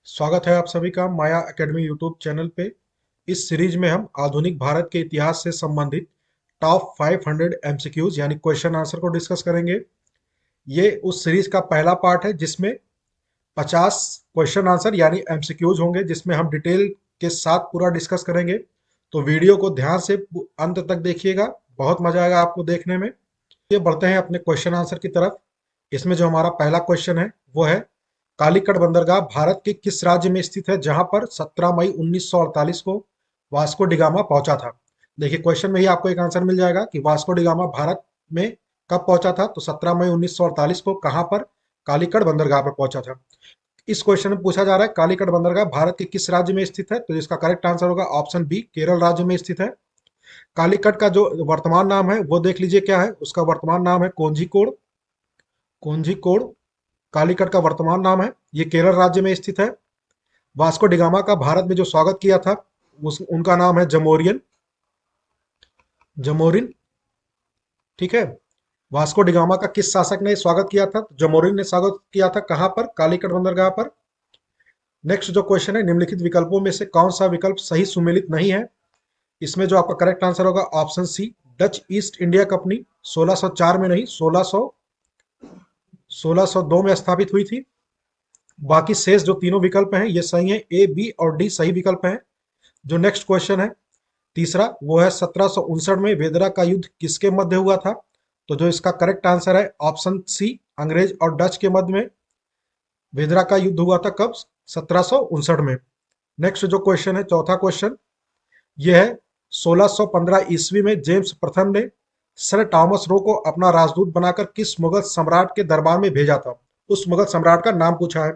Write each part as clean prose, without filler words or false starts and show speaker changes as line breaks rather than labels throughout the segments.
स्वागत है आप सभी का माया एकेडमी यूट्यूब चैनल पे। इस सीरीज में हम आधुनिक भारत के इतिहास से संबंधित टॉप 500 एमसीक्यूज यानी क्वेश्चन आंसर को डिस्कस करेंगे। ये उस सीरीज का पहला पार्ट है जिसमें 50 क्वेश्चन आंसर यानी एमसीक्यूज होंगे, जिसमें हम डिटेल के साथ पूरा डिस्कस करेंगे। तो वीडियो को ध्यान से अंत तक देखिएगा, बहुत मजा आएगा आपको देखने में। ये बढ़ते हैं अपने क्वेश्चन आंसर की तरफ। इसमें जो हमारा पहला क्वेश्चन है वो है, कालीकट बंदरगाह भारत के किस राज्य में स्थित है जहां पर 17 मई 1948 को वास्को डिगामा पहुंचा था। देखिए क्वेश्चन में ही आपको एक आंसर मिल जाएगा कि वास्को डिगामा भारत में कब पहुंचा था। तो 17 मई 1948 को कहां पर कालीकट बंदरगाह पर पहुंचा था। इस क्वेश्चन में पूछा जा रहा है कालीकट बंदरगाह भारत के किस राज्य में स्थित है, तो इसका करेक्ट आंसर होगा ऑप्शन बी, केरल राज्य में स्थित है। कालीकट का जो वर्तमान नाम है वो देख लीजिए क्या है। उसका वर्तमान नाम है कोंझिकोड। कोंझिकोड कालीकट का वर्तमान नाम है। ये केरल राज्य में स्थित है। वास्को डिगामा का भारत में जो स्वागत किया था उनका नाम है जमोरियन, जमोरिन। ठीक है। वास्को डिगामा का किस शासक ने स्वागत किया था, जमोरिन ने स्वागत किया था। कहां पर, कालीकट बंदरगाह पर। नेक्स्ट जो क्वेश्चन है, निम्नलिखित विकल्पों में से कौन सा विकल्प सही सुमेलित नहीं है। इसमें जो आपका करेक्ट आंसर होगा option C, Dutch East India Company 1604 में नहीं 1602 में स्थापित हुई थी। बाकी शेष जो तीनों विकल्प हैं ये सही हैं, ए बी और डी सही विकल्प हैं। जो नेक्स्ट क्वेश्चन है तीसरा, वो है 1759 में वेदरा का युद्ध किसके मध्य हुआ था। तो जो इसका करेक्ट आंसर है ऑप्शन सी, अंग्रेज और डच के मध्य में वेदरा का युद्ध हुआ था। कब, 1759 में। नेक्स्ट जो क्वेश्चन है चौथा क्वेश्चन, यह है 1615 ईस्वी में जेम्स प्रथम ने सर टॉमस रो को अपना राजदूत बनाकर किस मुगल सम्राट के दरबार में भेजा था। उस मुगल सम्राट का नाम पूछा है।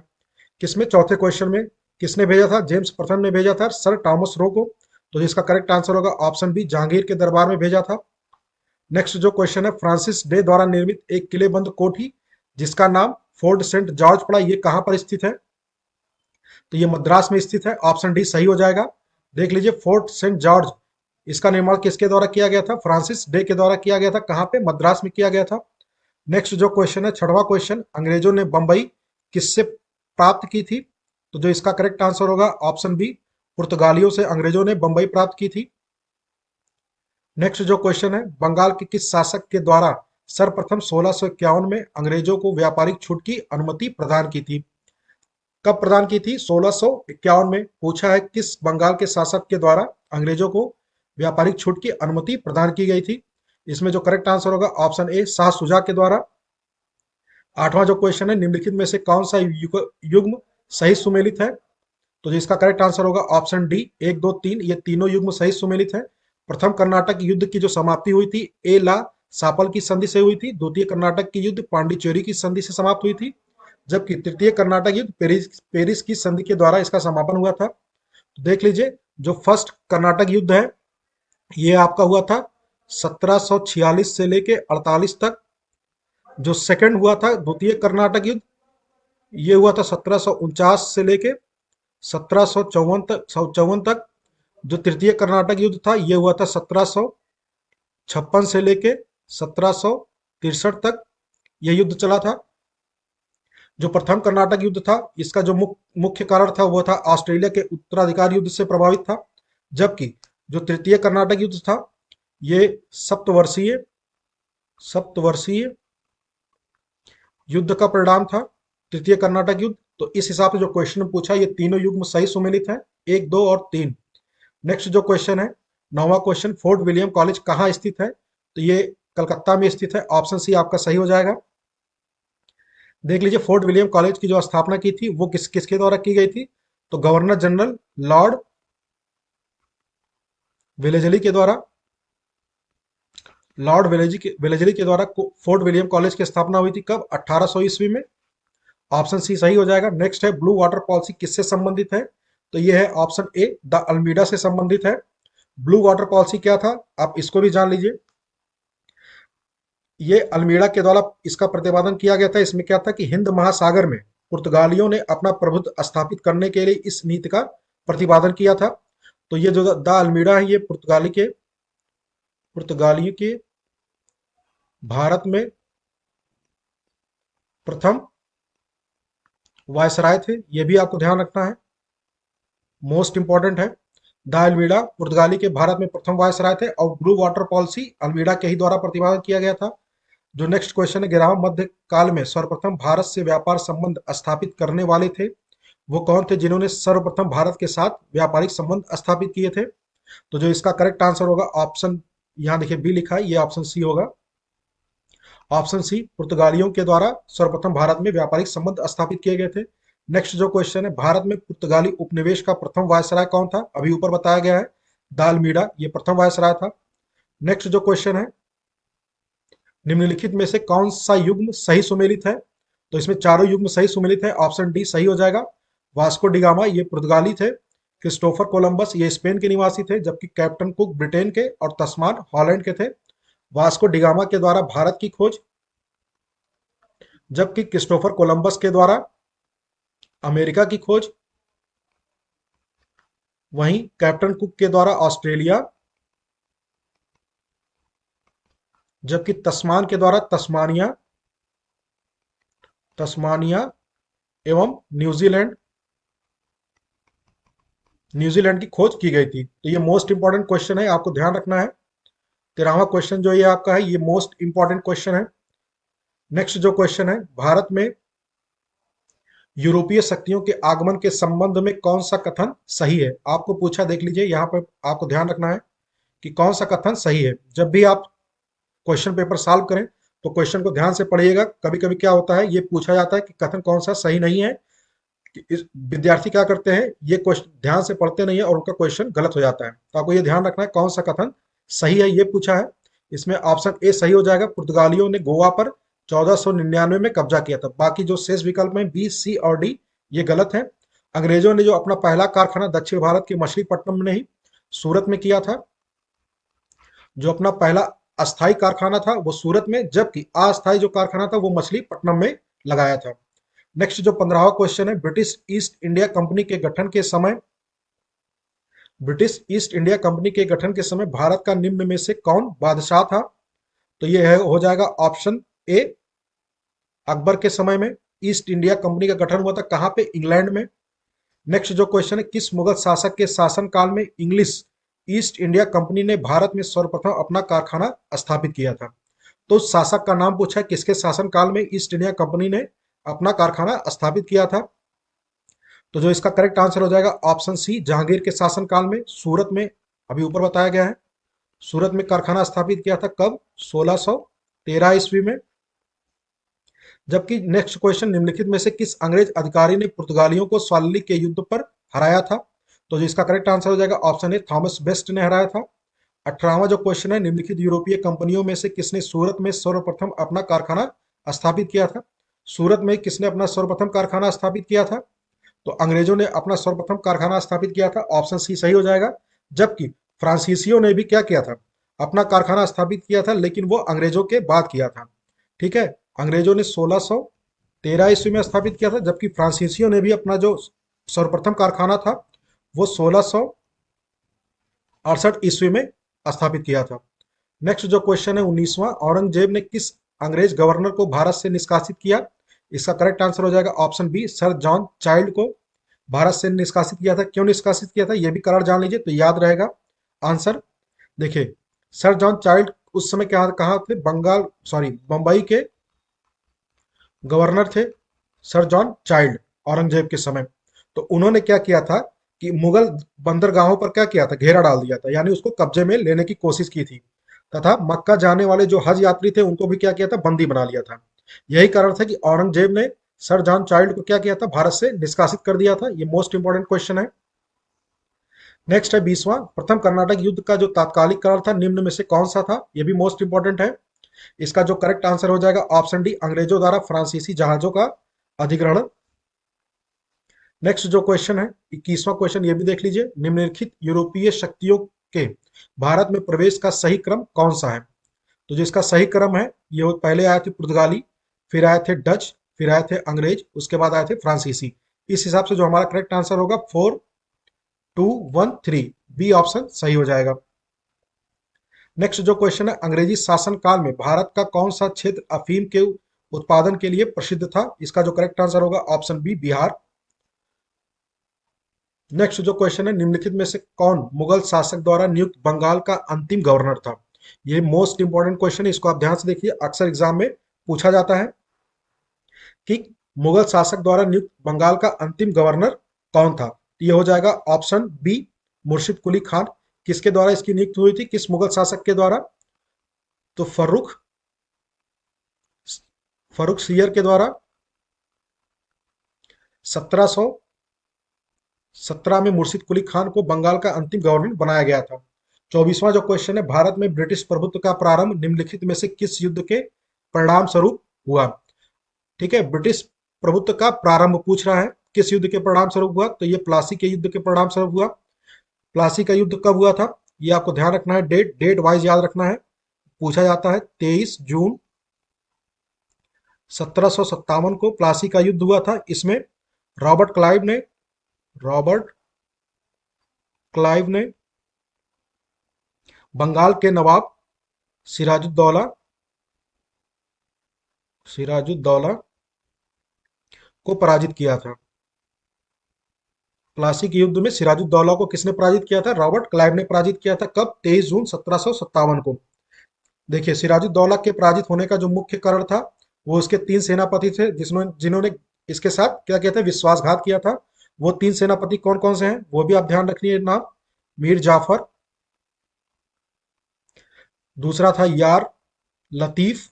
किसमें, चौथे क्वेश्चन में किसने भेजा था, जेम्स प्रथम ने भेजा था सर टॉमस रो को। तो इसका करेक्ट आंसर होगा ऑप्शन बी, जहांगीर के दरबार में भेजा था। नेक्स्ट जो क्वेश्चन है, फ्रांसिस डे द्वारा निर्मित एक किलेबंद कोठी जिसका नाम फोर्ट सेंट जॉर्ज पड़ा, ये कहां पर स्थित है। तो ये मद्रास में स्थित है। ऑप्शन डी सही हो जाएगा। देख लीजिए, फोर्ट सेंट जॉर्ज, इसका निर्माण किसके द्वारा किया गया था, फ्रांसिस डे के द्वारा किया गया था। कहां पे, मद्रास में किया गया था। नेक्स्ट जो क्वेश्चन है छठवां क्वेश्चन, अंग्रेजों ने बंबई किससे प्राप्त की थी। तो जो इसका करेक्ट आंसर होगा ऑप्शन बी, पुर्तगालियों से अंग्रेजों ने बंबई प्राप्त की थी। नेक्स्ट जो क्वेश्चन है, बंगाल के किस शासक के द्वारा सर्वप्रथम 1651 में अंग्रेजों को व्यापारिक छूट की अनुमति प्रदान की थी। कब प्रदान की थी, 1651 में। पूछा है किस बंगाल के शासक के द्वारा अंग्रेजों को व्यापारिक छूट की अनुमति प्रदान की गई थी। इसमें जो करेक्ट आंसर होगा ऑप्शन ए, शाह सुजा के द्वारा। आठवां जो क्वेश्चन है, निम्नलिखित में से कौन सा युग्म सही सुमेलित है। तो इसका करेक्ट आंसर होगा ऑप्शन डी, एक दो तीन, ये तीनों युग्म सही सुमेलित है। प्रथम कर्नाटक युद्ध की जो समाप्ति हुई थी ए ला सापल की संधि से हुई थी। द्वितीय कर्नाटक की युद्ध पांडिचेरी की संधि से समाप्त हुई थी। जबकि तृतीय कर्नाटक युद्ध पेरिस की संधि के द्वारा इसका समापन हुआ था। तो देख लीजिए, जो फर्स्ट कर्नाटक युद्ध है ये आपका हुआ था 1746 से लेके 48 तक। जो सेकंड हुआ था द्वितीय कर्नाटक युद्ध, ये हुआ था 1749 से लेके 1754 तक। जो तृतीय कर्नाटक युद्ध था ये हुआ था 1756 से लेके 1763 तक यह युद्ध चला था। जो प्रथम कर्नाटक युद्ध था इसका जो मुख्य कारण था वो था ऑस्ट्रेलिया के उत्तराधिकार युद्ध से प्रभावित था। जबकि जो तृतीय कर्नाटक युद्ध था ये सप्तवर्षीय सप्तवर्षीय युद्ध का परिणाम था, तृतीय कर्नाटक युद्ध। तो इस हिसाब से जो क्वेश्चन पूछा ये तीनों युग्म सही सुमेलित है, एक दो और तीन। नेक्स्ट जो क्वेश्चन है नौवां क्वेश्चन, फोर्ट विलियम कॉलेज कहाँ स्थित है। तो ये कलकत्ता में स्थित है। ऑप्शन सी आपका सही हो जाएगा। देख लीजिए, फोर्ट विलियम कॉलेज की जो स्थापना की थी वो किसके द्वारा की गई थी। तो गवर्नर जनरल लॉर्ड वेलेजली के द्वारा, लॉर्ड वेलेजली के द्वारा फोर्ट विलियम कॉलेज की स्थापना हुई थी। कब, 1800 ईस्वी में। ऑप्शन सी सही हो जाएगा। नेक्स्ट है, ब्लू वाटर पॉलिसी किससे संबंधित है। तो ये है ऑप्शन ए, द अल्मीडा से संबंधित है। ब्लू वाटर पॉलिसी क्या था, आप इसको भी जान लीजिए। ये अल्मीड़ा के द्वारा इसका प्रतिपादन किया गया था। इसमें क्या था कि हिंद महासागर में पुर्तगालियों ने अपना प्रभुत्व स्थापित करने के लिए इस नीति का प्रतिपादन किया था। तो ये जो द अल्मीड़ा है ये पुर्तगालियों के भारत में प्रथम वायसराय थे, ये भी आपको ध्यान रखना है, मोस्ट इंपॉर्टेंट है। द अल्मीडा पुर्तगाली के भारत में प्रथम वायसराय थे और ब्लू वाटर पॉलिसी अल्मीडा के ही द्वारा प्रतिपादन किया गया था। जो नेक्स्ट क्वेश्चन है, 11वें मध्य काल में सर्वप्रथम भारत से व्यापार संबंध स्थापित करने वाले थे, वो कौन थे जिन्होंने सर्वप्रथम भारत के साथ व्यापारिक संबंध स्थापित किए थे? तो जो इसका करेक्ट आंसर होगा ऑप्शन, यहाँ देखिए बी लिखा है, ये ऑप्शन सी होगा। ऑप्शन सी, पुर्तगालियों के द्वारा सर्वप्रथम भारत में व्यापारिक संबंध स्थापित किए गए थे। नेक्स्ट जो क्वेश्चन है, भारत में पुर्तगाली उपनिवेश का प्रथम वायसराय कौन था? अभी ऊपर बताया गया है, दालमीड़ा, ये प्रथम वायसराय था। नेक्स्ट जो क्वेश्चन है, निम्नलिखित में से कौन सा युग्म सही सुमेलित है? तो इसमें चारों युग्म सही सुमेलित है, ऑप्शन डी सही हो जाएगा। वास्को डिगामा ये पुर्तगाली थे, क्रिस्टोफर कोलंबस ये स्पेन के निवासी थे, जबकि कैप्टन कुक ब्रिटेन के और तस्मान हॉलैंड के थे। वास्को डिगामा के द्वारा भारत की खोज, जबकि क्रिस्टोफर कोलंबस के द्वारा अमेरिका की खोज, वहीं कैप्टन कुक के द्वारा ऑस्ट्रेलिया, जबकि तस्मान के द्वारा तस्मानिया तस्मानिया एवं न्यूजीलैंड न्यूजीलैंड की खोज की गई थी। तो ये मोस्ट इंपॉर्टेंट क्वेश्चन है, आपको ध्यान रखना है। 13वां क्वेश्चन जो ये आपका है, ये मोस्ट इंपॉर्टेंट क्वेश्चन है। नेक्स्ट जो क्वेश्चन है, भारत में यूरोपीय शक्तियों के आगमन के संबंध में कौन सा कथन सही है? आपको पूछा, देख लीजिए यहाँ पर, आपको ध्यान रखना है कि कौन सा कथन सही है। जब भी आप क्वेश्चन पेपर सॉल्व करें तो क्वेश्चन को ध्यान से पढ़िएगा। कभी कभी क्या होता है, ये पूछा जाता है कि कथन कौन सा सही नहीं है, कि इस विद्यार्थी क्या करते हैं, ये क्वेश्चन ध्यान से पढ़ते नहीं है और उनका क्वेश्चन गलत हो जाता है। तो आपको ये ध्यान रखना है कौन सा कथन सही है, ये पूछा है। इसमें ऑप्शन ए सही हो जाएगा, पुर्तगालियों ने गोवा पर 1499 में कब्जा किया था। बाकी जो शेष विकल्प में बी, सी और डी, ये गलत है। अंग्रेजों ने जो अपना पहला कारखाना दक्षिण भारत के मछलीपट्टनम में नहीं, सूरत में किया था। जो अपना पहला अस्थाई कारखाना था वो सूरत में, जबकि अस्थाई जो कारखाना था वो मछलीपट्टनम में लगाया था। नेक्स्ट जो 15वां क्वेश्चन है, ब्रिटिश ईस्ट इंडिया कंपनी के गठन के समय ब्रिटिश ईस्ट इंडिया कंपनी के गठन के समय भारत का निम्न में से कौन बादशाह था? तो ये है, हो जाएगा ऑप्शन ए, अकबर के समय में ईस्ट इंडिया कंपनी का गठन हुआ था। कहाँ पे? इंग्लैंड में। नेक्स्ट जो क्वेश्चन है, किस मुगल शासक के शासन काल में इंग्लिश ईस्ट इंडिया कंपनी ने भारत में सर्वप्रथम अपना कारखाना स्थापित किया था? तो शासक का नाम पूछा है, किसके शासन काल में ईस्ट इंडिया कंपनी ने अपना कारखाना स्थापित किया था? तो जो इसका करेक्ट आंसर हो जाएगा ऑप्शन सी, जहांगीर के शासन काल में, सूरत में। अभी ऊपर बताया गया है, सूरत में कारखाना स्थापित किया था। कब? 1613 ईस्वी में। जबकि नेक्स्ट क्वेश्चन, निम्नलिखित में से किस अंग्रेज अधिकारी ने पुर्तगालियों को स्वालिली के युद्ध पर हराया था? तो जो इसका करेक्ट आंसर हो जाएगा ऑप्शन ए, थॉमस बेस्ट ने हराया था। 18वां जो क्वेश्चन है, निम्नलिखित यूरोपीय कंपनियों में से किसने सूरत में सर्वप्रथम अपना कारखाना स्थापित किया था? सूरत में किसने अपना सर्वप्रथम कारखाना स्थापित किया था? तो अंग्रेजों ने अपना सर्वप्रथम कारखाना स्थापित किया था, ऑप्शन सी सही हो जाएगा। जबकि फ्रांसीसियों ने भी क्या किया था, अपना कारखाना स्थापित किया था, लेकिन वो अंग्रेजों के बाद किया था। ठीक है, अंग्रेजों ने 1613 ईस्वी में स्थापित किया था, जबकि फ्रांसीसियों ने भी अपना जो सर्वप्रथम कारखाना था वो 1668 ईस्वी में स्थापित किया था। नेक्स्ट जो क्वेश्चन है 19वां, औरंगजेब ने किस अंग्रेज गवर्नर को भारत से निष्कासित किया? इसका करेक्ट आंसर हो जाएगा option B, sir John Child को भारत से निष्कासित किया था। क्यों निष्कासित किया था, यह भी कारण जान लीजिए तो याद रहेगा आंसर। देखिए, सर जॉन चाइल्ड उस समय क्या कहाँ थे, बंगाल सॉरी बंबई के गवर्नर थे सर जॉन चाइल्ड औरंगजेब के समय। तो उन्होंने क्या किया था कि मुगल बंदरगाहों पर क्या किया था, घेरा डाल दिया था, यानी उसको कब्जे में लेने की कोशिश की थी, तथा मक्का जाने वाले जो हज यात्री थे उनको भी क्या किया था, बंदी बना लिया था। यही कारण था कि औरंगजेब ने सर जॉन चाइल्ड को क्या किया था, भारत से निष्कासित कर दिया था। ये मोस्ट इंपॉर्टेंट क्वेश्चन है। नेक्स्ट है 20वां, प्रथम कर्नाटक युद्ध का जो तात्कालिक कारण था निम्न में से कौन सा था? ये भी मोस्ट इंपॉर्टेंट है। इसका जो करेक्ट आंसर हो जाएगा ऑप्शन डी, अंग्रेजों द्वारा फ्रांसीसी जहाजों का अधिग्रहण। नेक्स्ट जो क्वेश्चन है 21वां क्वेश्चन, ये भी देख लीजिए, निम्नलिखित यूरोपीय शक्तियों के भारत में प्रवेश का सही क्रम कौन सा है? तो जिसका सही क्रम है, ये पहले आए थे पुर्तगाली, फिर आए थे डच, फिर आए थे अंग्रेज, उसके बाद आए थे फ्रांसीसी। इस हिसाब से जो हमारा करेक्ट आंसर होगा 4213, बी ऑप्शन सही हो जाएगा। नेक्स्ट जो क्वेश्चन है, अंग्रेजी शासन काल में भारत का कौन सा क्षेत्र अफीम के उत्पादन के लिए प्रसिद्ध था? इसका जो करेक्ट आंसर होगा ऑप्शन बी, बिहार। नेक्स्ट जो क्वेश्चन है, निम्नलिखित में से कौन मुगल शासक द्वारा नियुक्त बंगाल का अंतिम गवर्नर था? ये मोस्ट इंपॉर्टेंट क्वेश्चन है, इसको आप ध्यान से देखिए, अक्सर एग्जाम में पूछा जाता है कि मुगल शासक द्वारा नियुक्त बंगाल का अंतिम गवर्नर कौन था? तो ये हो जाएगा ऑप्शन बी, मुर्शिद कुली खान। किसके द्वारा इसकी नियुक्ति हुई थी, किस मुगल शासक के द्वारा? तो फर्रुख फर्रुख सियर के द्वारा 1717 में मुर्शिद कुली खान को बंगाल का अंतिम गवर्नर बनाया गया था। 24वां जो क्वेश्चन है, भारत में ब्रिटिश प्रभुत्व का प्रारंभ निम्नलिखित में से किस युद्ध के परिणाम स्वरूप हुआ? ठीक है, ब्रिटिश प्रभुत्व का प्रारंभ पूछ रहा है, किस युद्ध के परिणाम स्वरूप हुआ? तो ये प्लासी के युद्ध के परिणाम स्वरूप हुआ। प्लासी का युद्ध कब हुआ था? ये आपको ध्यान रखना है, डेट डेट वाइज याद रखना है, पूछा जाता है। 23 जून 1757 को प्लासी का युद्ध हुआ था। इसमें रॉबर्ट क्लाइव ने रॉबर्ट क्लाइव ने बंगाल के नवाब सिराजुद्दौला सिराजुद्दौला को पराजित किया था। प्लासी के युद्ध में सिराजुद्दौला को किसने पराजित किया था? रॉबर्ट क्लाइव ने पराजित किया था। कब? 23 जून 1757 को। देखिए, सिराजुद्दौला के पराजित होने का जो मुख्य कारण था, वो उसके 3 सेनापति थे जिन्होंने जिन्होंने इसके साथ क्या कहते हैं, विश्वासघात किया था। वो 3 सेनापति कौन कौन से हैं, वो भी आप ध्यान रखिए नाम। मीर जाफर, दूसरा था यार लतीफ,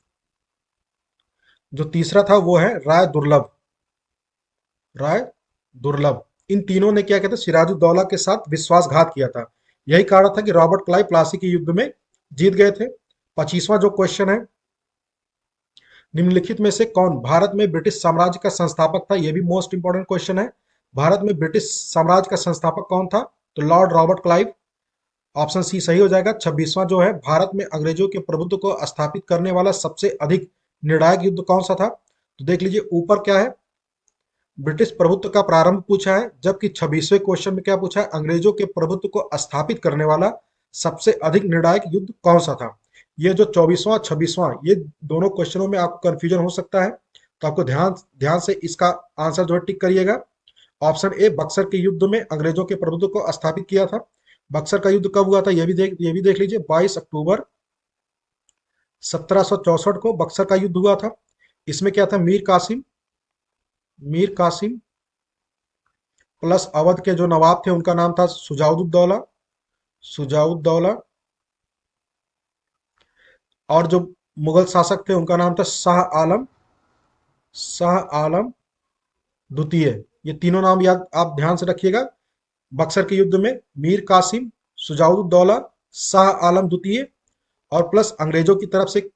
जो तीसरा था वो है राय दुर्लभ। इन तीनों ने क्या कहते हैं, सिराजुद्दौला के साथ विश्वासघात किया था। यही कारण था कि रॉबर्ट क्लाइव प्लासी के युद्ध में जीत गए थे। 25वां जो क्वेश्चन है, निम्नलिखित में से कौन भारत में ब्रिटिश साम्राज्य का संस्थापक था? यह भी मोस्ट इंपॉर्टेंट क्वेश्चन है। भारत में ब्रिटिश साम्राज्य का संस्थापक कौन था? तो Lord Robert Clive, option C सही हो जाएगा। 26वां जो है, भारत में अंग्रेजों के प्रभुत्व को स्थापित करने वाला सबसे अधिक निर्णायक युद्ध कौन सा था? तो देख लीजिए ऊपर क्या है, ब्रिटिश प्रभुत्व का प्रारंभ पूछा है, जबकि 26वें क्वेश्चन में क्या पूछा है, अंग्रेजों के प्रभुत्व को स्थापित करने वाला सबसे अधिक निर्णायक युद्ध कौन सा था? ये जो 24वां 26वां, ये दोनों क्वेश्चनों में आपको कंफ्यूजन हो सकता है, तो आपको ध्यान ध्यान से इसका आंसर जो है टिक करिएगा। ऑप्शन ए, बक्सर के युद्ध में अंग्रेजों के प्रभुत्व को स्थापित किया था। बक्सर का युद्ध कब हुआ था, ये भी देख लीजिए, 22 अक्टूबर 1764 को बक्सर का युद्ध हुआ था। इसमें क्या था, मीर कासिम प्लस अवध के जो नवाब थे उनका नाम था सुजाउद्दौला, और जो मुगल शासक थे उनका नाम था शाह आलम द्वितीय। ये तीनों नाम याद आप ध्यान से रखिएगा। बक्सर के युद्ध में मीर कासिम, सुजाउद्दौला, शाह आलम द्वितीय, और प्लस अंग्रेजों की तरफ से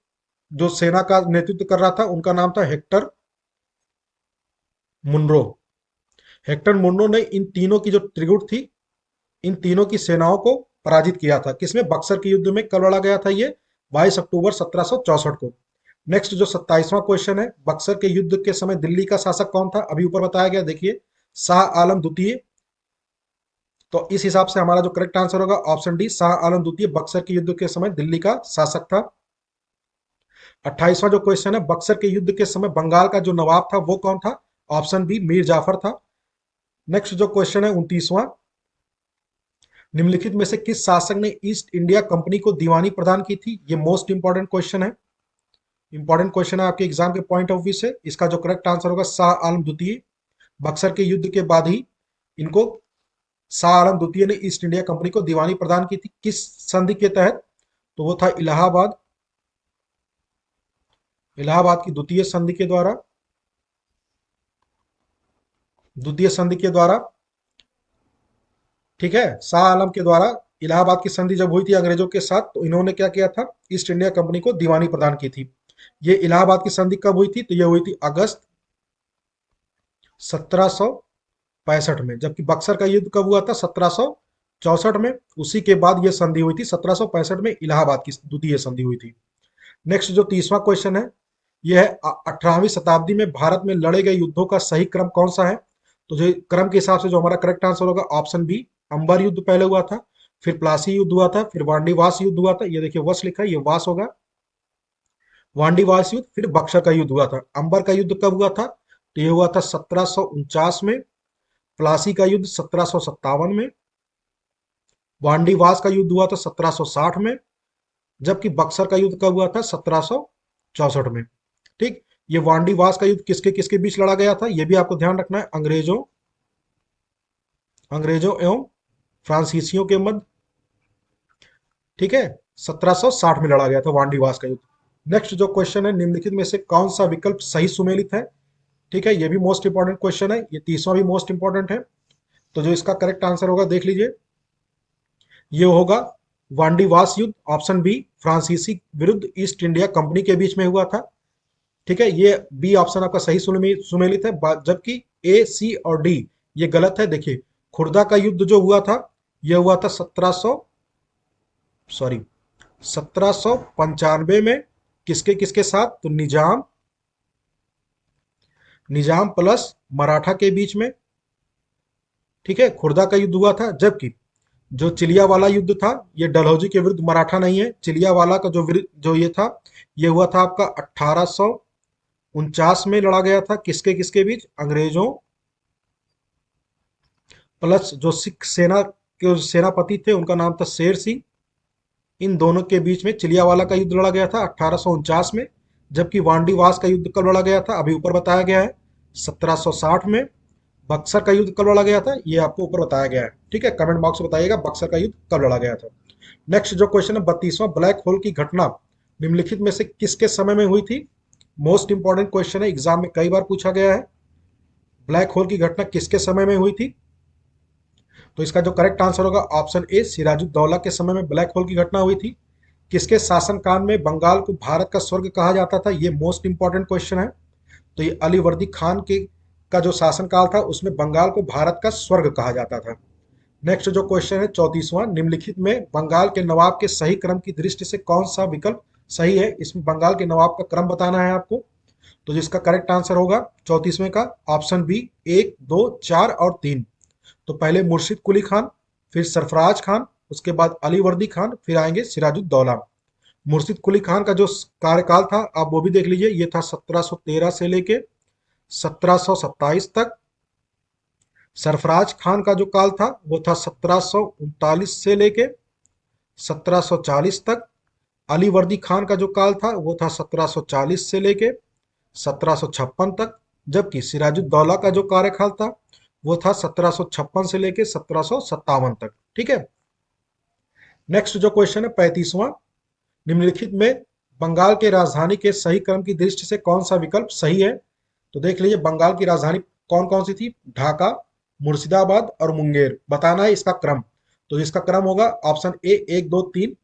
जो सेना का नेतृत्व कर रहा था उनका नाम था हेक्टर मुनरो। हेक्टर मुनरो ने इन तीनों की जो त्रिगुट थी, इन तीनों की सेनाओं को पराजित किया था। किसमें? बक्सर के युद्ध में। कब लड़ा गया था ये? 22 अक्टूबर 1764 को। नेक्स्ट जो 27वां क्वेश्चन है, बक्सर के युद्ध के समय दिल्ली का शासक कौन था? अभी ऊपर बताया गया, देखिए, शाह आलम द्वितीय। तो इस हिसाब से हमारा जो करेक्ट आंसर होगा ऑप्शन डी, शाह आलम द्वितीय बक्सर के युद्ध के समय दिल्ली का शासक था। 28वां जो क्वेश्चन है, बक्सर के युद्ध के समय बंगाल का जो नवाब था वो कौन था? ऑप्शन बी, मीर जाफर था। नेक्स्ट जो क्वेश्चन है 29वां, निम्नलिखित में से किस शासक ने ईस्ट इंडिया कंपनी को दीवानी प्रदान की थी? ये मोस्ट इंपॉर्टेंट क्वेश्चन है, आपके एग्जाम के पॉइंट ऑफ व्यू से। इसका जो करेक्ट आंसर होगा शाह आलम द्वितीय। बक्सर के युद्ध के बाद ही इनको शाह आलम द्वितीय ने ईस्ट इंडिया कंपनी को दीवानी प्रदान की थी। किस संधि के तहत? तो वो था इलाहाबाद की द्वितीय संधि के द्वारा। ठीक है, शाह आलम के द्वारा इलाहाबाद की संधि जब हुई थी अंग्रेजों के साथ, तो इन्होंने क्या किया था, ईस्ट इंडिया कंपनी को दीवानी प्रदान की थी। ये इलाहाबाद की संधि कब हुई थी? तो ये हुई थी अगस्त 1765 में। जबकि बक्सर का युद्ध कब हुआ था? 1764 में। उसी के बाद ये संधि हुई थी, 1765 में इलाहाबाद की द्वितीय संधि हुई थी। नेक्स्ट जो 30वां क्वेश्चन है, यह है 18वीं शताब्दी में भारत में लड़े गए युद्धों का सही क्रम कौन सा है? तो जो क्रम के हिसाब से जो हमारा करेक्ट आंसर होगा ऑप्शन बी, अंबर युद्ध पहले हुआ था, फिर प्लासी युद्ध हुआ था, फिर वांडीवास युद्ध हुआ था। ये देखिए वश लिखा है, ये वास होगा। वांडीवास युद्ध, फिर बक्सर का युद्ध हुआ था। अंबर का युद्ध कब हुआ था? तो ये हुआ था 1749 में। प्लासी का युद्ध 1757 में। वांडीवास का युद्ध हुआ था 1760 में। जबकि बक्सर का युद्ध कब हुआ था? 1764 में। ठीक। ये वांडीवास का युद्ध किसके किसके बीच लड़ा गया था, ये भी आपको ध्यान रखना है। अंग्रेजों एवं फ्रांसीसियों के मध्य। ठीक है। 1760 में लड़ा गया था वांडीवास का युद्ध। नेक्स्ट जो क्वेश्चन है, निम्नलिखित में से कौन सा विकल्प सही सुमेलित है? ठीक है, ये भी मोस्ट इंपॉर्टेंट क्वेश्चन है, ये तीसरा भी मोस्ट इंपॉर्टेंट है। तो जो इसका करेक्ट आंसर होगा देख लीजिए, ये होगा वांडीवास युद्ध, ऑप्शन बी। फ्रांसीसी विरुद्ध ईस्ट इंडिया कंपनी के बीच में हुआ था। ठीक है, ये बी ऑप्शन आपका सही सुमेलित है। जबकि ए, सी और डी ये गलत है। देखिए, खुर्दा का युद्ध जो हुआ था, यह हुआ था 1795 में। किसके किसके साथ? तो निजाम प्लस मराठा के बीच में। ठीक है, खुर्दा का युद्ध हुआ था। जबकि जो चिलिया वाला युद्ध था, ये डलहौजी के विरुद्ध मराठा नहीं है। चिलिया वाला का जो ये था, ये हुआ था आपका 1849 में लड़ा गया था। किसके किसके बीच? अंग्रेजों प्लस जो सिख सेना के सेनापति थे, उनका नाम था शेर सिंह। इन दोनों के बीच में चिलियावाला का युद्ध लड़ा गया था 1849 में। जबकि वांडीवास का युद्ध कब लड़ा गया था? अभी ऊपर बताया गया है, 1760 में। बक्सर का युद्ध कब लड़ा गया था? ये आपको ऊपर बताया गया है। ठीक है, कमेंट बॉक्स में बताइएगा बक्सर का युद्ध कब लड़ा गया था। नेक्स्ट जो क्वेश्चन है, 32वां, ब्लैक होल की घटना निम्नलिखित में से किसके समय में हुई थी? मोस्ट इंपॉर्टेंट क्वेश्चन है, एग्जाम में कई बार पूछा गया है। ब्लैक होल की घटना किसके समय में हुई थी? तो इसका जो करेक्ट आंसर होगा ऑप्शन ए, सिराजुद्दौला के समय में ब्लैक होल की घटना हुई थी। किसके शासनकाल में बंगाल को भारत का स्वर्ग कहा जाता था? ये मोस्ट इंपॉर्टेंट क्वेश्चन है। तो ये अलीवर्दी खान के का जो शासनकाल था, उसमें बंगाल को भारत का स्वर्ग कहा जाता था। नेक्स्ट जो क्वेश्चन है 34वां, निम्नलिखित में बंगाल के नवाब के सही क्रम की दृष्टि से कौन सा विकल्प सही है? इसमें बंगाल के नवाब का क्रम बताना है आपको। तो जिसका करेक्ट आंसर होगा 34वें का ऑप्शन बी, 1, 2, 4 और 3। तो पहले मुर्शिद कुली खान, फिर सरफराज खान, उसके बाद अलीवर्दी खान, फिर आएंगे सिराजुद्दौला। मुर्शिद कुली खान का जो कार्यकाल था, आप वो भी देख लीजिए, ये था 1713 से लेके 1727 तक। सरफराज खान का जो काल था, वो था 1739 से लेके 1740 तक। अली वर्दी खान का जो काल था, वो था 1740 से लेके 1756 तक। जबकि सिराजुद्दौला का जो कार्यकाल था, वो था 1756 से लेके 1757 तक। ठीक है। नेक्स्ट जो क्वेश्चन है 35वां, निम्नलिखित में बंगाल के राजधानी के सही क्रम की दृष्टि से कौन सा विकल्प सही है? तो देख लीजिए, बंगाल की राजधानी कौन कौन सी थी? ढाका, मुर्शिदाबाद और मुंगेर। बताना है इसका क्रम। तो इसका क्रम होगा ऑप्शन ए, 1, 2, 3।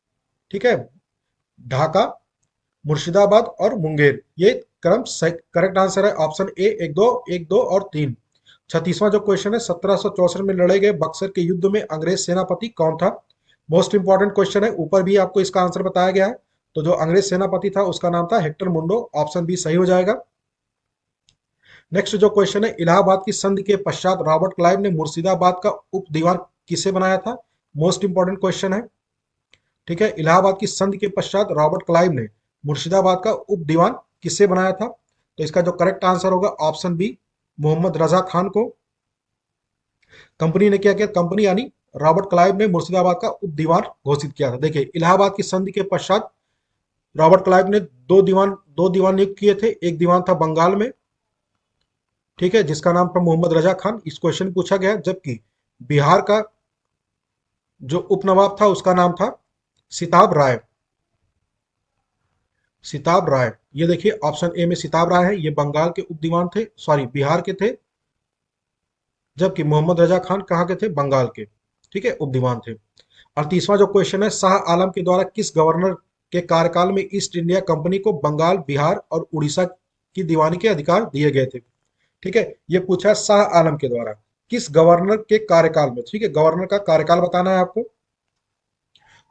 ठीक है, ढाका, मुर्शिदाबाद और मुंगेर, ये क्रम करेक्ट आंसर है ऑप्शन ए, 1, 2, 1, 2 और 3। 36वां जो क्वेश्चन है, 1764 में लड़े गए बक्सर के युद्ध में अंग्रेज सेनापति कौन था? मोस्ट इंपॉर्टेंट क्वेश्चन है, ऊपर भी आपको इसका आंसर बताया गया है। तो जो अंग्रेज सेनापति था, उसका नाम था हेक्टर मुंडो। ऑप्शन बी सही हो जाएगा। नेक्स्ट जो क्वेश्चन है, इलाहाबाद की संधि के पश्चात रॉबर्ट क्लाइव ने मुर्शिदाबाद का उप दीवान किसे बनाया था? मोस्ट इंपॉर्टेंट क्वेश्चन है। ठीक है, इलाहाबाद की संधि के पश्चात रॉबर्ट क्लाइव ने मुर्शिदाबाद का उप दीवान किसे बनाया था? तो इसका जो करेक्ट आंसर होगा ऑप्शन बी, मोहम्मद रजा खान को। कंपनी ने क्या किया? कंपनी यानी रॉबर्ट क्लाइव ने मुर्शिदाबाद का उप दीवान घोषित किया था। देखिए, इलाहाबाद की संधि के पश्चात रॉबर्ट क्लाइव ने दो दीवान नियुक्त किए थे। एक दीवान था बंगाल में, ठीक है, जिसका नाम था मोहम्मद रजा खान। इस क्वेश्चन पूछा गया। जबकि बिहार का जो उप नवाब था, उसका नाम था सिताब राय। सिताब राय, ये देखिए ऑप्शन ए में सिताब राय है, ये बंगाल के उप दीवान थे, सॉरी बिहार के थे। जबकि मोहम्मद रजा खान कहाँ के थे? बंगाल के। ठीक है, उप दीवान थे। और तीसरा जो क्वेश्चन है, शाह आलम के द्वारा किस गवर्नर के कार्यकाल में ईस्ट इंडिया कंपनी को बंगाल, बिहार और उड़ीसा की दीवानी के अधिकार दिए गए थे? ठीक है, ये पूछा है शाह आलम के द्वारा किस गवर्नर के कार्यकाल में। ठीक है, गवर्नर का कार्यकाल बताना है आपको।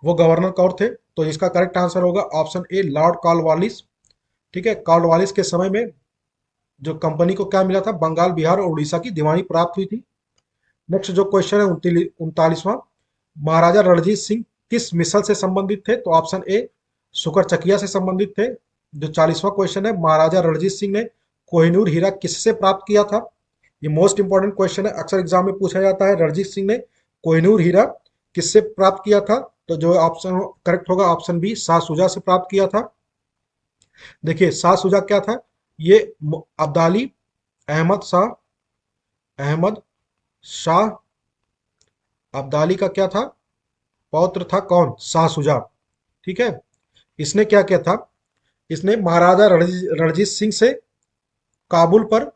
वो गवर्नर कौन थे? तो इसका करेक्ट आंसर होगा ऑप्शन ए, लॉर्ड कॉर्नवालिस। ठीक है, कॉर्नवालिस के समय में जो कंपनी को क्या मिला था? बंगाल, बिहार और उड़ीसा की दीवानी प्राप्त हुई थी। नेक्स्ट जो क्वेश्चन है 39वां, महाराजा रणजीत सिंह किस मिसल से संबंधित थे? तो ऑप्शन ए, सुकर चकिया से संबंधित थे। जो 40वां क्वेश्चन है, महाराजा रणजीत सिंह ने कोहिनूर हीरा किससे प्राप्त किया था? ये मोस्ट इंपॉर्टेंट क्वेश्चन है, अक्सर एग्जाम में पूछा जाता है। रणजीत सिंह ने कोहिनूर हीरा किससे प्राप्त किया था? तो जो ऑप्शन करेक्ट होगा ऑप्शन बी, शाह शुजा से प्राप्त किया था। देखिए शाह शुजा क्या था? ये अब्दाली अहमद शाह अब्दाली का क्या था? पौत्र था। कौन? शाह शुजा। ठीक है। इसने क्या किया था? इसने महाराजा रणजीत सिंह से काबुल पर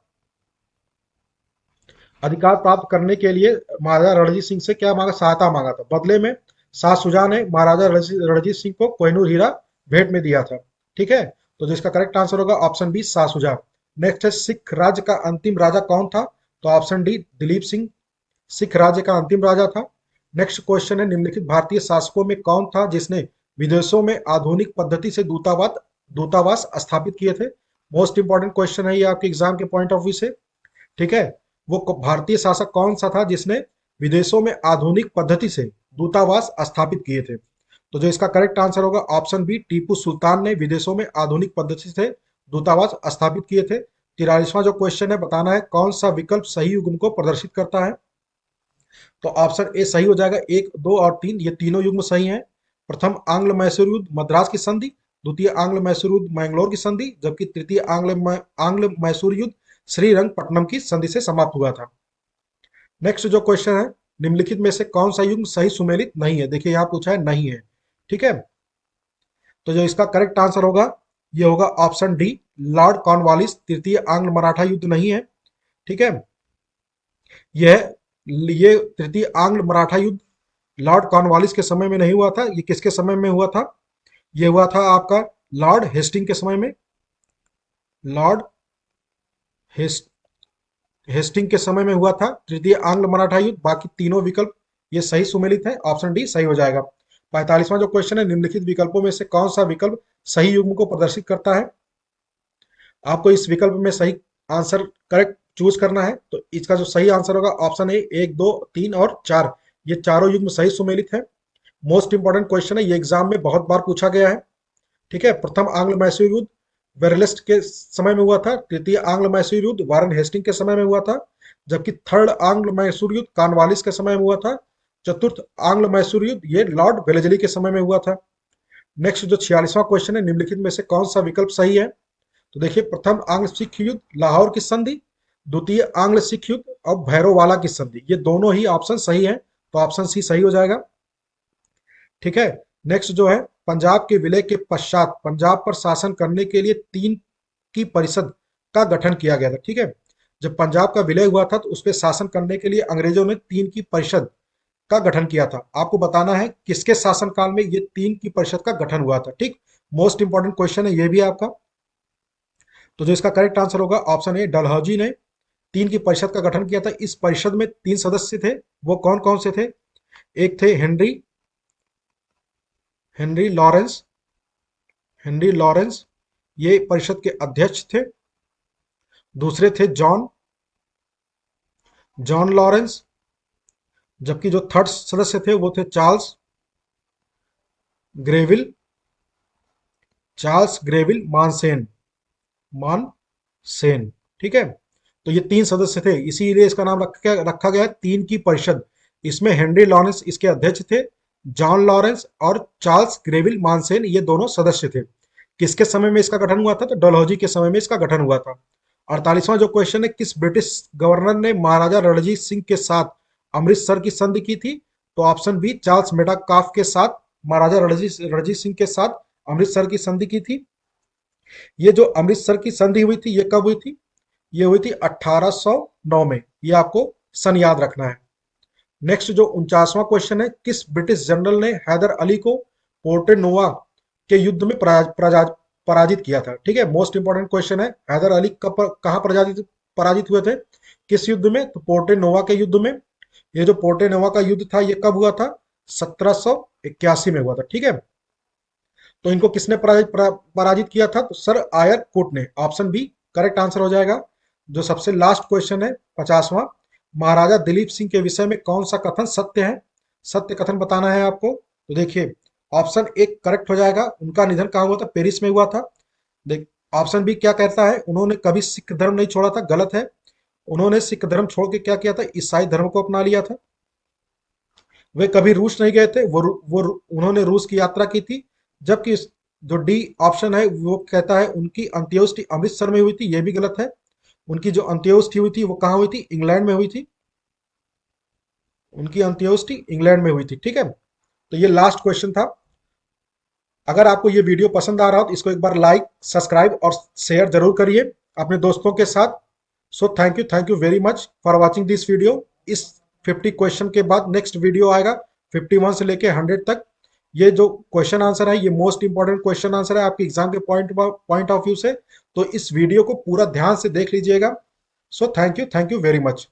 अधिकार प्राप्त करने के लिए महाराजा रणजीत सिंह से क्या मांगा? सहायता मांगा था। बदले में शाह शुजा ने महाराजा रणजीत सिंह को कोहिनूर हीरा भेंट में दिया था। ठीक है। तो जिसका करेक्ट आंसर होगा option B, Shah Shuja. Next है, सिख राज्य का अंतिम राजा कौन था? तो ऑप्शन डी, दिलीप सिंह सिख राज्य का अंतिम राजा था। नेक्स्ट क्वेश्चन है, निम्नलिखित भारतीय शासकों में कौन था जिसने विदेशों में आधुनिक पद्धति से दूतावास स्थापित किए थे? मोस्ट इंपॉर्टेंट क्वेश्चन है ये आपके एग्जाम के पॉइंट ऑफ व्यू से। ठीक है। वो भारतीय शासक कौन सा था जिसने विदेशों में आधुनिक पद्धति से दूतावास स्थापित किए थे? तो जो इसका करेक्ट आंसर होगा ऑप्शन बी, टीपू सुल्तान ने विदेशों में आधुनिक पद्धति से दूतावास स्थापित किए थे। 43वां जो क्वेश्चन है, बताना है कौन सा विकल्प सही युग्म को प्रदर्शित करता है? तो ऑप्शन ए सही हो जाएगा। एक, दो और तीन, ये तीनों युग्म सही हैं। प्रथम आंग्ल मैसूर युद्ध मद्रास की संधि, द्वितीय आंग्ल मैसूर युद्ध मैंगलोर की संधि, जबकि तृतीय आंग्ल मैसूर युद्ध श्रीरंगपट्टनम की संधि से समाप्त हुआ था। नेक्स्ट जो क्वेश्चन है, निम्नलिखित में से कौन सा युग्म सही सुमेलित नहीं है? देखिए यहाँ पूछा है नहीं है। ठीक है। तो जो इसका करेक्ट आंसर होगा ये होगा ऑप्शन डी, लॉर्ड कॉर्नवालिस तृतीय आंग्ल मराठा युद्ध नहीं है। ठीक है। यह ये तृतीय आंग्ल मराठा युद्ध लॉर्ड कॉर्नवालिस के समय में नहीं हुआ था। ये किसके समय में हुआ था? ये हुआ था आपका लॉर्ड हेस्टिंग के समय में। लॉर्ड हेस्ट हेस्टिंग के समय में हुआ था तृतीय आंग्ल मराठा युद्ध। बाकी तीनों विकल्प ये सही सुमेलित है, ऑप्शन डी सही हो जाएगा। 45वां जो क्वेश्चन है, निम्नलिखित विकल्पों में से कौन सा विकल्प सही युग्म को प्रदर्शित करता है? आपको इस विकल्प में सही आंसर करेक्ट चूज करना है। तो इसका जो सही आंसर होगा ऑप्शन ए, एक, दो, तीन और चार, ये चारों युग्म सही सुमेलित है। मोस्ट इंपॉर्टेंट क्वेश्चन है, ये एग्जाम में बहुत बार पूछा गया है। ठीक है। प्रथम आंग्ल मैसूर युद्ध वेरलेस्ट के समय में हुआ था। तृतीय आंग्ल मैसूर युद्ध वारन हेस्टिंग के समय में हुआ था। जबकि थर्ड आंग्ल मैसूर युद्ध कॉर्नवालिस के समय में हुआ था। चतुर्थ आंग्ल मैसूर युद्ध ये लॉर्ड वेलेस्ली के समय में हुआ था। नेक्स्ट जो 46वां क्वेश्चन है, निम्नलिखित में से कौन सा विकल्प सही है? तो देखिए, प्रथम आंग्ल सिख युद्ध लाहौर की संधि, द्वितीय आंग्ल सिख युद्ध और भैरोवाला की संधि, ये दोनों ही ऑप्शन सही है। तो ऑप्शन सी सही हो जाएगा। ठीक है। नेक्स्ट जो है, पंजाब के विलय के पश्चात पंजाब पर शासन करने के लिए तीन की परिषद का गठन किया गया था। ठीक है। जब पंजाब का विलय हुआ था तो उस पर शासन करने के लिए अंग्रेजों ने तीन की परिषद का गठन किया था। आपको बताना है किसके शासनकाल में ये तीन की परिषद का गठन हुआ था। ठीक। मोस्ट इंपॉर्टेंट क्वेश्चन है ये भी आपका। तो जो इसका करेक्ट आंसर होगा ऑप्शन ए, डलहौजी ने तीन की परिषद का गठन किया था। इस परिषद में तीन सदस्य थे। वो कौन कौन से थे? एक थे हेनरी लॉरेंस हेनरी लॉरेंस, ये परिषद के अध्यक्ष थे। दूसरे थे जॉन लॉरेंस, जबकि जो थर्ड सदस्य थे वो थे ग्रेविल चार्ल्स ग्रेविल मानसेन। ठीक है। तो ये तीन सदस्य थे, इसीलिए इसका नाम रखा गया तीन की परिषद। इसमें हेनरी लॉरेंस इसके अध्यक्ष थे, जॉन लॉरेंस और चार्ल्स ग्रेविल मानसेन ये दोनों सदस्य थे। किसके समय में इसका गठन हुआ था? तो डलहौजी के समय में इसका गठन हुआ था। 48वां जो क्वेश्चन है, किस ब्रिटिश गवर्नर ने महाराजा रणजीत सिंह के साथ अमृतसर की संधि की थी? तो ऑप्शन बी, चार्ल्स मेटाकाफ के साथ महाराजा रणजीत सिंह के साथ अमृतसर की संधि की थी। ये जो अमृतसर की संधि हुई थी ये कब हुई थी? ये हुई थी 1809 में। ये आपको सन याद रखना है। नेक्स्ट जो 49वां क्वेश्चन है, किस ब्रिटिश जनरल ने हैदर अली को पोर्टे नोवा के युद्ध में पराजित किया था? ठीक है। मोस्ट इंपॉर्टेंट क्वेश्चन है, हैदर अली कहाँ पराजित हुए थे? किस युद्ध में? तो पोर्टे नोवा के युद्ध में। ये जो पोर्टे नोवा का युद्ध था ये कब हुआ था? 1781 में हुआ था। ठीक है। तो इनको किसने पराजित किया था? तो सर आयर कोट ने। ऑप्शन बी करेक्ट आंसर हो जाएगा। जो सबसे लास्ट क्वेश्चन है 50वां, महाराजा दिलीप सिंह के विषय में कौन सा कथन सत्य है? सत्य कथन बताना है आपको। तो देखिए, ऑप्शन एक करेक्ट हो जाएगा। उनका निधन कहाँ हुआ था? पेरिस में हुआ था। देख, ऑप्शन बी क्या कहता है, उन्होंने कभी सिख धर्म नहीं छोड़ा था, गलत है। उन्होंने सिख धर्म छोड़ के क्या किया था, ईसाई धर्म को अपना लिया था। वे कभी रूस नहीं गए थे, उन्होंने रूस की यात्रा की थी। जबकि जो डी ऑप्शन है वो कहता है उनकी अंत्योष्टि अमृतसर में हुई थी, ये भी गलत है। उनकी जो अंत्योष्टि हुई थी वो कहाँ हुई थी, इंग्लैंड में हुई थी। उनकी अंत्योष्टि इंग्लैंड में हुई थी, ठीक है। तो ये लास्ट क्वेश्चन था। अगर आपको ये वीडियो पसंद आ रहा हो तो इसको एक बार लाइक, सब्सक्राइब और शेयर जरूर करिए अपने दोस्तों के साथ। So thank you very much for watching this video. इस 50 क्वेश्चन के बाद नेक्स्ट वीडियो आएगा 51 से लेके 100 तक। ये जो क्वेश्चन आंसर है ये मोस्ट इंपॉर्टेंट क्वेश्चन आंसर है आपके एग्जाम के पॉइंट ऑफ व्यू से। तो इस वीडियो को पूरा ध्यान से देख लीजिएगा। So thank you very much.